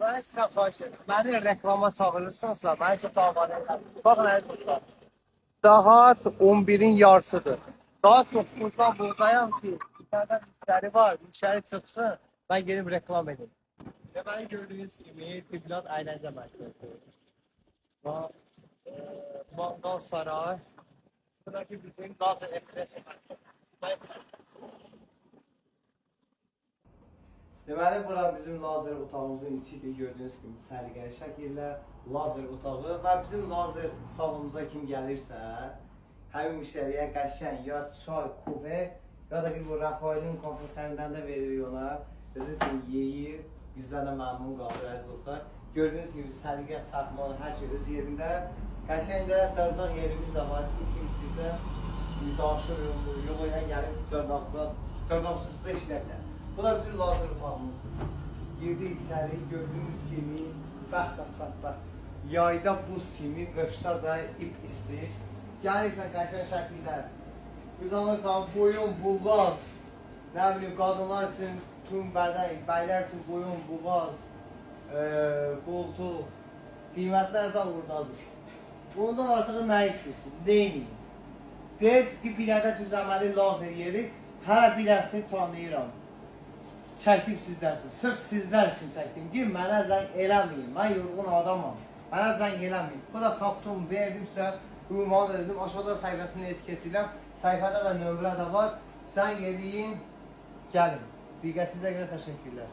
Ben size xahiş edirəm. Məni reklama çağırırsınızsa, məni çox davamlı edirəm. Baxın, əzizlər. Saat 11-in yarısıdır. Saat 9-dan buradayam ki, bir tane müşteri var, müşteri çıksın, ben gelip reklam edeyim. Deməli gördüğünüz gibi Tiblat Əyləncə Mərkəzi. Bax, Mangal Saray. Buradaki bizim Lazer Ekspresi Mərkəzi. Deməli, bura bizim lazer otağımızın içidir. Gördüğünüz gibi səliqəli şəkildə lazer otağı və bizim lazer salonumuza kim gəlirsə, həmin müştəriyə qəşəng ya çay, kufe ya da ki bu Rafael'in konfetlərindən də veririk ona. Özünüzün yeyir, bizdən də məmnun qalır əziz dostlar. Gördüğünüz gibi səliqə, saxmalı, hər şey öz yerində. Qəşəng də dördaq yerimiz də var ki, kim istəyirsə müdaşır, yolu ilə gəlib dördaqsızda işlərlər. Bu da bizim lazer otağımızdır. Girdik içəri, gördüğünüz kimi, bax. Yayda buz kimi, qışda da ip isti. Gəlirsən qəşəng şəkildə. Biz alırsan boyun, bulvaz, nə bilim, qadınlar üçün tüm bədən, bəylər üçün boyun, bulvaz, qoltuq, qiymətlər də buradadır. Bundan artıq nə istəyirsiniz, deyin. Deyirsiniz ki, bir ədəd düzəməli lazer yeri, hələ biləsini tanıyıram. Çəkdim sizlər üçün, sırf sizlər üçün çəkdim ki, mənə zəng eləməyin, mən yorğun adamam, mənə zəng eləməyin. Bu da tapdım, verdimsə, ünvan edim, aşağıda səhifəsini etiketləyirəm, səhifədə də nömrə də var, zəng eləyin, gəlin. Diqqətinizə görə təşəkkürlər.